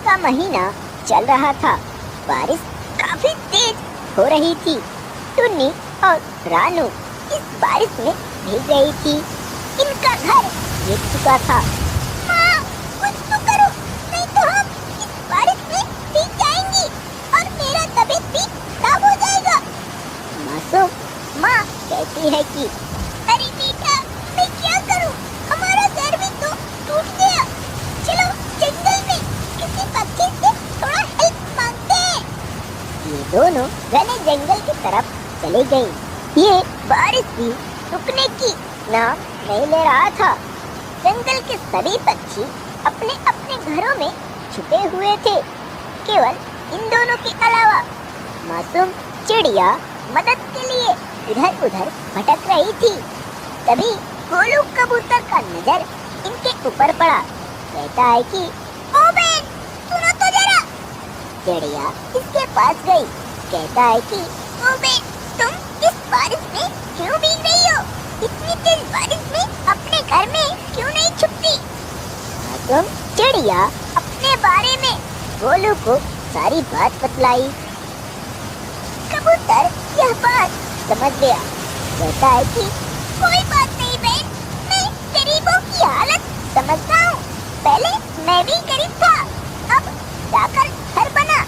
का महीना चल रहा था। बारिश काफी तेज हो रही थी। टुन्नी और रानू इस बारिश में भीग रही थी। इनका घर भीग चुका था। माँ, कुछ तो करो, नहीं तो हम इस बारिश में भीग जाएंगी और मेरा तबीयत भी खराब हो जाएगा। मासूम माँ कहती है कि अरे बेटा, मैं क्या करूँ, हमारा घर भी तो टूट गया। चलो जंगल में किसी पक्षी से थोड़ा हेल्प मांगते हैं। ये दोनों घने जंगल की तरफ चली गई। ये बारिश भी रुकने की नाम नहीं ले रहा था। जंगल के सभी पक्षी अपने अपने घरों में छुपे हुए थे। केवल इन दोनों के अलावा मासूम चिड़िया मदद के लिए इधर उधर भटक रही थी। तभी गोलू कबूतर का नजर इनके ऊपर पड़ा। कहता है कि ओ बहन, सुनो तो जरा। चिड़िया इसके पास गई। कहता है कि ओ बहन, तुम इस बारिश में क्यों भीग रही हो? इतनी तेज बारिश में अपने घर में क्यों नहीं छुपती? मासूम चिड़िया अपने बारे में गोलू को सारी बात बतलाई। कबूतर यह बात समझ गया। कहता है कि कोई बात नहीं बहन, मैं गरीबों की हालत समझता हूँ। पहले मैं भी गरीब था, अब जाकर घर बना।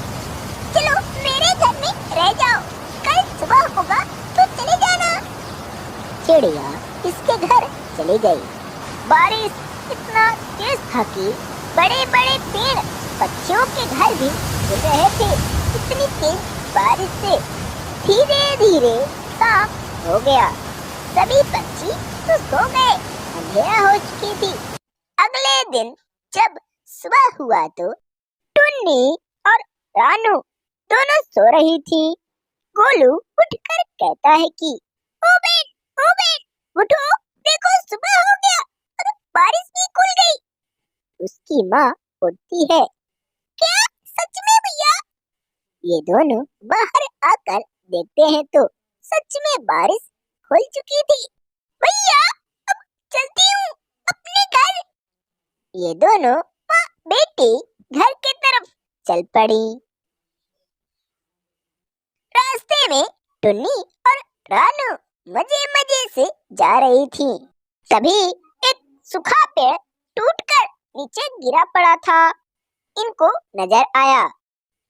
चलो मेरे घर में रह जाओ, कल सुबह होगा तो चले जाना। चिड़िया इसके घर चली गई। बारिश इतना तेज था कि बड़े बड़े पेड़ पक्षियों के घर भी गिर रहे थे। इतनी तेज बारिश से धीरे धीरे शाम हो गया। सभी पक्षी तो सो गए, अंधेरा हो चुकी थी। अगले दिन जब सुबह हुआ तो टुन्नी और रानू दोनों सो रही थी। गोलू उठकर कहता है कि ओ बेन, उठो, देखो सुबह हो गया और बारिश भी खुल गई। उसकी माँ उठती है। क्या सच में भैया? ये दोनों बाहर आकर देखते हैं तो सच में बारिश खुल चुकी थी। भैया, अब चलती हूँ अपने घर। ये दोनों माँ बेटी घर की तरफ चल पड़ी। रास्ते में टुन्नी और रानू मजे मजे से जा रही थी। तभी एक सूखा पेड़ टूटकर नीचे गिरा पड़ा था। इनको नजर आया।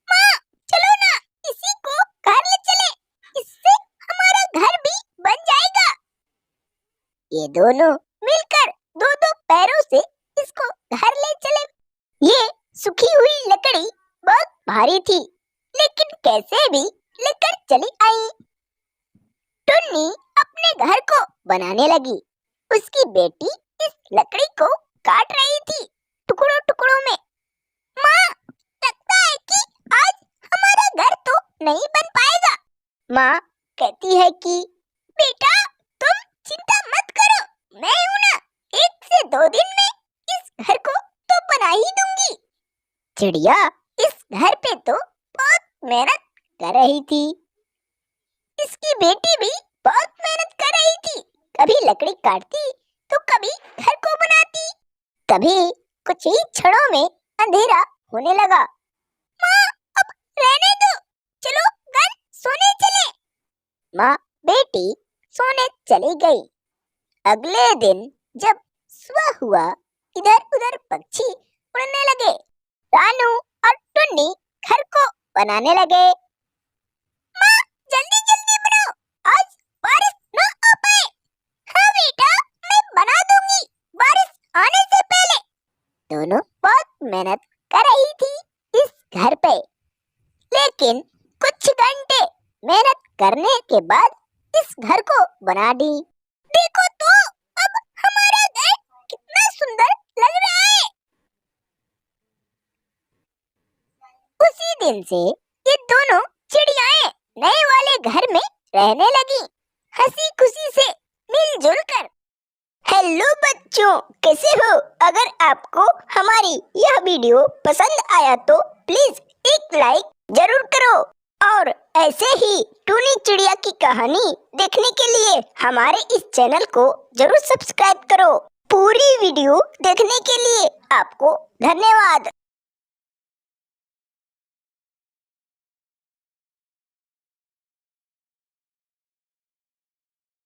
माँ, चलो ना, इसी को घर ले चले, इससे हमारा घर भी बन जाएगा। ये दोनों मिलकर दो दो पैरों से इसको घर ले चले। ये सूखी हुई लकड़ी बहुत भारी थी, लेकिन कैसे भी लेकर चली आई। टुन्नी अपने घर को बनाने लगी। उसकी बेटी इस लकड़ी को काट रही थी टुकड़ों टुकड़ों में। माँ, लगता है कि आज हमारा घर तो नहीं बन पाएगा। माँ कहती है कि बेटा, तुम चिंता मत करो, मैं हूँ ना, 1 से 2 दिन में इस घर को तो बना ही दूंगी। चिड़िया इस घर पे तो बहुत मेहनत कर रही थी। इसकी बेटी भी बहुत मेहनत कर रही थी। कभी लकड़ी काटती तो कभी घर को बनाती। तभी कुछ ही क्षणों में अंधेरा होने लगा। माँ, अब रहने दो, चलो घर सोने चले। माँ बेटी सोने चली गई। अगले दिन जब सुबह हुआ, इधर उधर पक्षी उड़ने लगे। रानू और टुन्नी घर को बनाने लगे। माँ, जल्दी जल्दी बनाओ, आज बारिश न आ पाए। हाँ बेटा, मैं बना दूंगी बारिश आने से पहले। दोनों बहुत मेहनत कर रही थी इस घर पे, लेकिन कुछ घंटे मेहनत करने के बाद इस घर को बना दी। देखो तो, अब हमारा घर कितना सुंदर लग रहा है। उसी दिन से ये दोनों चिड़ियाएं नए वाले घर में रहने लगी, हंसी खुशी से मिलजुल कर। हेलो बच्चों, कैसे हो? अगर आपको हमारी यह वीडियो पसंद आया तो प्लीज एक लाइक जरूर करो और ऐसे ही टूनी चिड़िया की कहानी देखने के लिए हमारे इस चैनल को जरूर सब्सक्राइब करो। पूरी वीडियो देखने के लिए आपको धन्यवाद।